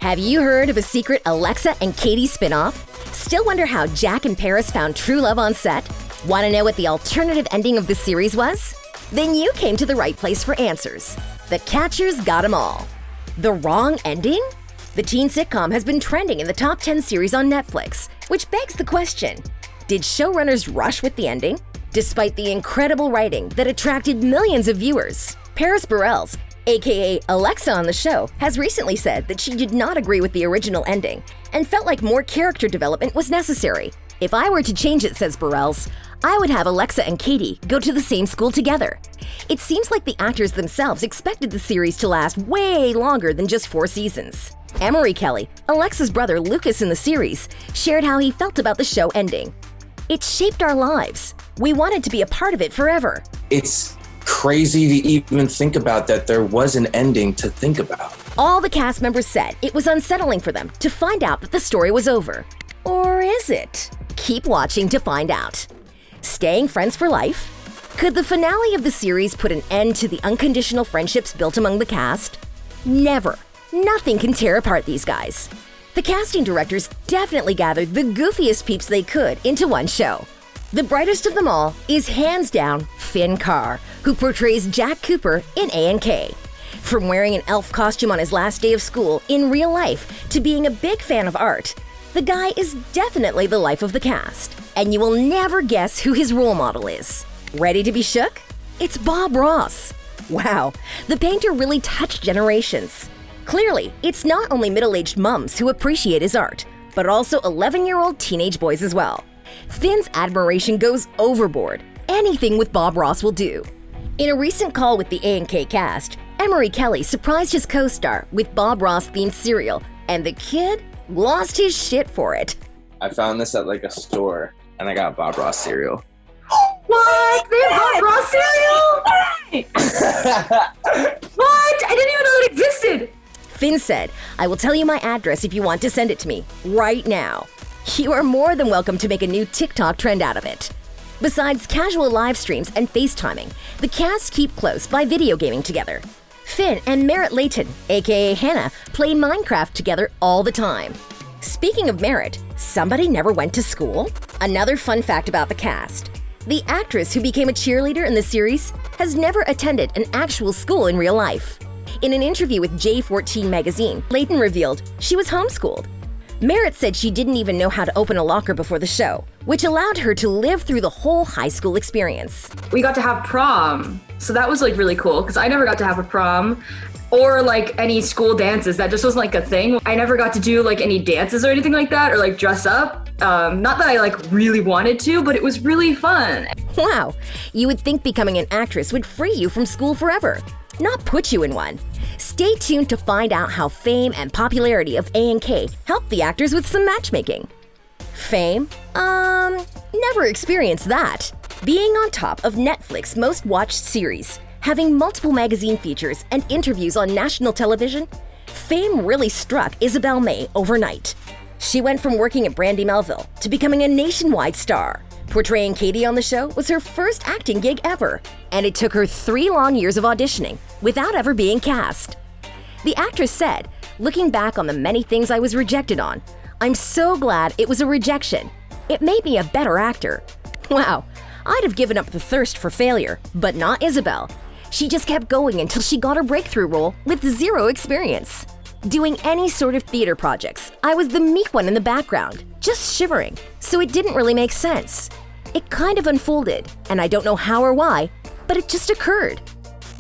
Have you heard of a secret Alexa and Katie spinoff? Still wonder how Jack and Paris found true love on set? Want to know what the alternative ending of the series was? Then you came to the right place for answers. The Catchers got 'em all. The wrong ending? The teen sitcom has been trending in the top 10 series on Netflix, which begs the question, did showrunners rush with the ending? Despite the incredible writing that attracted millions of viewers, Paris Burrells, aka Alexa on the show, has recently said that she did not agree with the original ending and felt like more character development was necessary. If I were to change it, says Burrells, I would have Alexa and Katie go to the same school together. It seems like the actors themselves expected the series to last way longer than just 4 seasons. Emery Kelly, Alexa's brother Lucas in the series, shared how he felt about the show ending. It shaped our lives. We wanted to be a part of it forever. It's crazy to even think about that there was an ending to think about. All the cast members said it was unsettling for them to find out that the story was over. Or is it? Keep watching to find out. Staying friends for life? Could the finale of the series put an end to the unconditional friendships built among the cast? Never. Nothing can tear apart these guys. The casting directors definitely gathered the goofiest peeps they could into one show. The brightest of them all is hands down Finn Carr, who portrays Jack Cooper in A&K. From wearing an elf costume on his last day of school in real life to being a big fan of art, the guy is definitely the life of the cast. And you will never guess who his role model is. Ready to be shook? It's Bob Ross. Wow, the painter really touched generations. Clearly, it's not only middle-aged mums who appreciate his art, but also 11-year-old teenage boys as well. Finn's admiration goes overboard. Anything with Bob Ross will do. In a recent call with the A&K cast, Emery Kelly surprised his co-star with Bob Ross-themed cereal, and the kid lost his shit for it. I found this at like a store, and I got Bob Ross cereal. What? They have Bob Ross cereal? What? I didn't even know it existed. Finn said, I will tell you my address if you want to send it to me right now. You are more than welcome to make a new TikTok trend out of it. Besides casual live streams and FaceTiming, the cast keep close by video gaming together. Finn and Merritt Layton, aka Hannah, play Minecraft together all the time. Speaking of Merritt, somebody never went to school? Another fun fact about the cast. The actress who became a cheerleader in the series has never attended an actual school in real life. In an interview with J14 magazine, Layton revealed she was homeschooled. Merritt said she didn't even know how to open a locker before the show, which allowed her to live through the whole high school experience. We got to have prom, so that was like really cool because I never got to have a prom or like any school dances. That just wasn't like a thing. I never got to do like any dances or anything like that or like dress up. Not that I like really wanted to, but it was really fun. Wow, you would think becoming an actress would free you from school forever, not put you in one. Stay tuned to find out how fame and popularity of A&K helped the actors with some matchmaking. Fame? Never experienced that. Being on top of Netflix's most watched series, having multiple magazine features and interviews on national television, fame really struck Isabel May overnight. She went from working at Brandy Melville to becoming a nationwide star. Portraying Katie on the show was her first acting gig ever, and it took her 3 long years of auditioning without ever being cast. The actress said, looking back on the many things I was rejected on, I'm so glad it was a rejection. It made me a better actor. Wow, I'd have given up the thirst for failure, but not Isabel. She just kept going until she got her breakthrough role with 0 experience. Doing any sort of theater projects, I was the meek one in the background, just shivering, so it didn't really make sense. It kind of unfolded, and I don't know how or why, but it just occurred.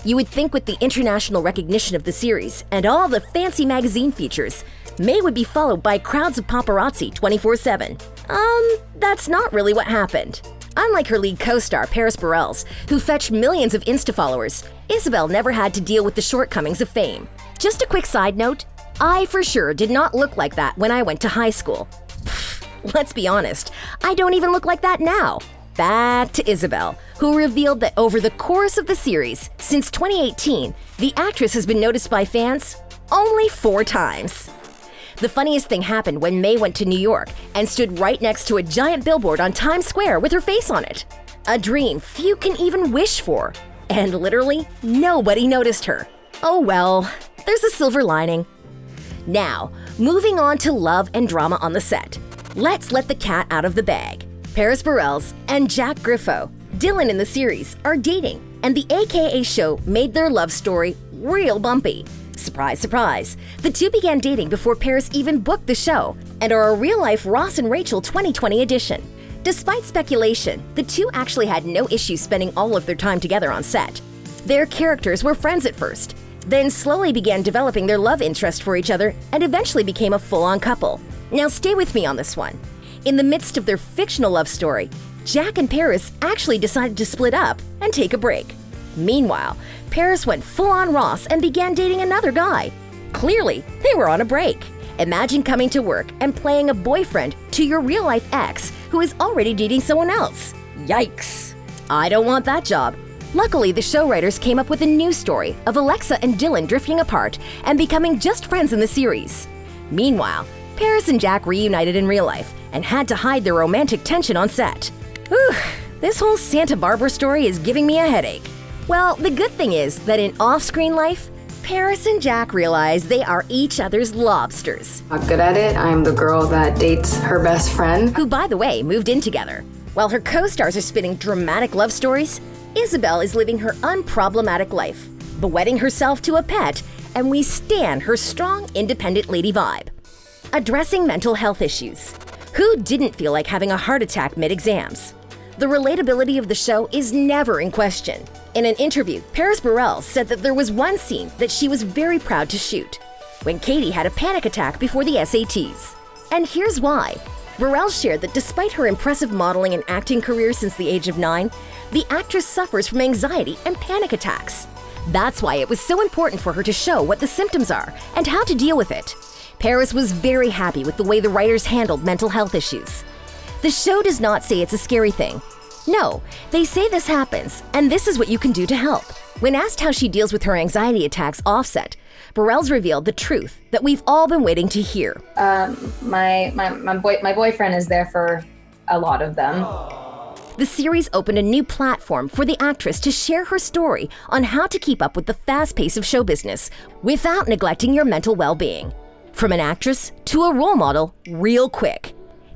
You would think with the international recognition of the series and all the fancy magazine features, May would be followed by crowds of paparazzi 24/7. That's not really what happened. Unlike her lead co-star Paris Burrells, who fetched millions of Insta followers, Isabel never had to deal with the shortcomings of fame. Just a quick side note, I for sure did not look like that when I went to high school. Let's be honest, I don't even look like that now. Back to Isabel, who revealed that over the course of the series, since 2018, the actress has been noticed by fans only 4 times. The funniest thing happened when May went to New York and stood right next to a giant billboard on Times Square with her face on it. A dream few can even wish for. And literally, nobody noticed her. Oh well, there's a silver lining. Now, moving on to love and drama on the set. Let's let the cat out of the bag. Paris Burrells and Jack Griffo, Dylan in the series, are dating, and the AKA show made their love story real bumpy. Surprise, surprise. The two began dating before Paris even booked the show and are a real-life Ross and Rachel 2020 edition. Despite speculation, the two actually had no issues spending all of their time together on set. Their characters were friends at first, then slowly began developing their love interest for each other and eventually became a full-on couple. Now stay with me on this one. In the midst of their fictional love story, Jack and Paris actually decided to split up and take a break. Meanwhile, Paris went full-on Ross and began dating another guy. Clearly, they were on a break. Imagine coming to work and playing a boyfriend to your real-life ex who is already dating someone else. Yikes! I don't want that job. Luckily, the show writers came up with a new story of Alexa and Dylan drifting apart and becoming just friends in the series. Meanwhile, Paris and Jack reunited in real life and had to hide their romantic tension on set. Whew, this whole Santa Barbara story is giving me a headache. Well, the good thing is that in off-screen life, Paris and Jack realize they are each other's lobsters. Not good at it. I'm the girl that dates her best friend. Who, by the way, moved in together. While her co-stars are spinning dramatic love stories, Isabel is living her unproblematic life, bewedding herself to a pet, and we stan her strong, independent lady vibe. Addressing mental health issues. Who didn't feel like having a heart attack mid-exams? The relatability of the show is never in question. In an interview, Paris Burrell said that there was one scene that she was very proud to shoot, when Katie had a panic attack before the SATs. And here's why. Burrell shared that despite her impressive modeling and acting career since the age of 9, the actress suffers from anxiety and panic attacks. That's why it was so important for her to show what the symptoms are and how to deal with it. Paris was very happy with the way the writers handled mental health issues. The show does not say it's a scary thing. No, they say this happens, and this is what you can do to help. When asked how she deals with her anxiety attacks offset, Burrell's revealed the truth that we've all been waiting to hear. My boyfriend is there for a lot of them. The series opened a new platform for the actress to share her story on how to keep up with the fast pace of show business without neglecting your mental well-being. From an actress to a role model, real quick.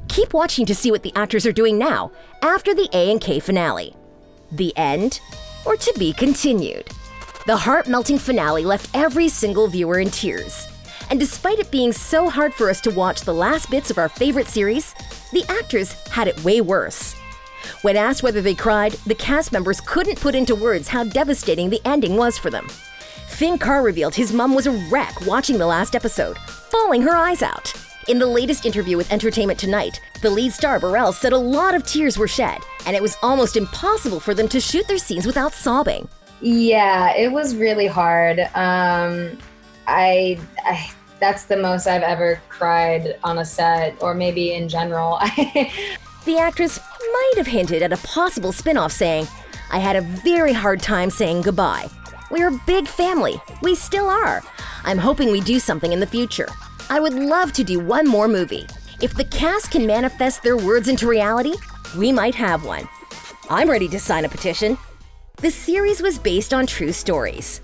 Keep watching to see what the actors are doing now after the A&K finale. The end, or to be continued? The heart-melting finale left every single viewer in tears. And despite it being so hard for us to watch the last bits of our favorite series, the actors had it way worse. When asked whether they cried, the cast members couldn't put into words how devastating the ending was for them. Finn Carr revealed his mom was a wreck watching the last episode, bawling her eyes out. In the latest interview with Entertainment Tonight, the lead star Burrell said a lot of tears were shed, and it was almost impossible for them to shoot their scenes without sobbing. Yeah, it was really hard. I that's the most I've ever cried on a set, or maybe in general. The actress might have hinted at a possible spin-off saying, "I had a very hard time saying goodbye. We're a big family. We still are. I'm hoping we do something in the future. I would love to do one more movie. If the cast can manifest their words into reality, we might have one." I'm ready to sign a petition. The series was based on true stories.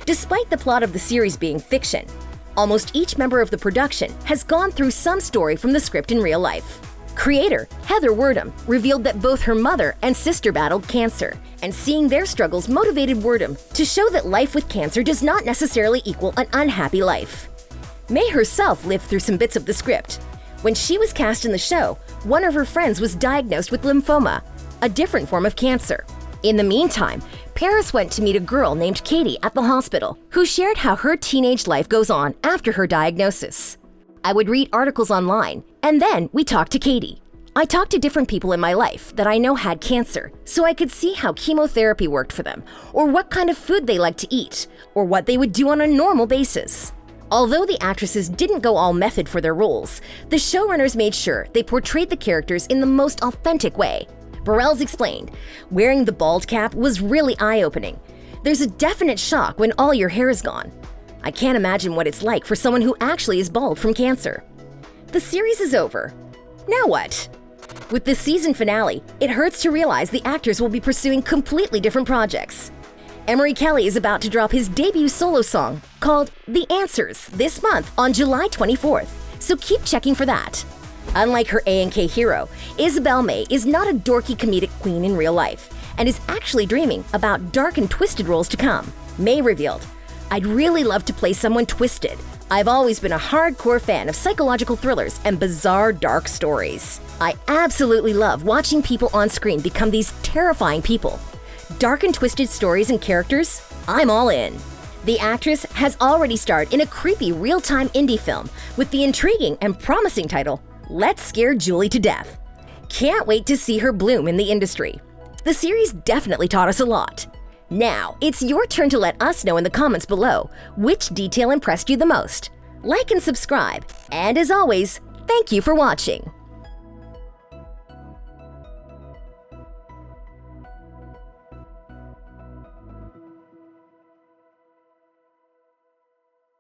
Despite the plot of the series being fiction, almost each member of the production has gone through some story from the script in real life. Creator Heather Wordham revealed that both her mother and sister battled cancer, and seeing their struggles motivated Wordham to show that life with cancer does not necessarily equal an unhappy life. May herself lived through some bits of the script. When she was cast in the show, one of her friends was diagnosed with lymphoma, a different form of cancer. In the meantime, Paris went to meet a girl named Katie at the hospital, who shared how her teenage life goes on after her diagnosis. I would read articles online, and then we talked to Katie. I talked to different people in my life that I know had cancer, so I could see how chemotherapy worked for them, or what kind of food they liked to eat, or what they would do on a normal basis. Although the actresses didn't go all method for their roles, the showrunners made sure they portrayed the characters in the most authentic way. Burrells explained, wearing the bald cap was really eye-opening. There's a definite shock when all your hair is gone. I can't imagine what it's like for someone who actually is bald from cancer. The series is over. Now what? With the season finale, it hurts to realize the actors will be pursuing completely different projects. Emery Kelly is about to drop his debut solo song called The Answers this month on July 24th, so keep checking for that. Unlike her A&K hero, Isabel May is not a dorky comedic queen in real life and is actually dreaming about dark and twisted roles to come. May revealed, "I'd really love to play someone twisted. I've always been a hardcore fan of psychological thrillers and bizarre dark stories. I absolutely love watching people on screen become these terrifying people. Dark and twisted stories and characters? I'm all in." The actress has already starred in a creepy real-time indie film with the intriguing and promising title, Let's Scare Julie to Death. Can't wait to see her bloom in the industry. The series definitely taught us a lot. Now, it's your turn to let us know in the comments below which detail impressed you the most. Like and subscribe, and as always, thank you for watching.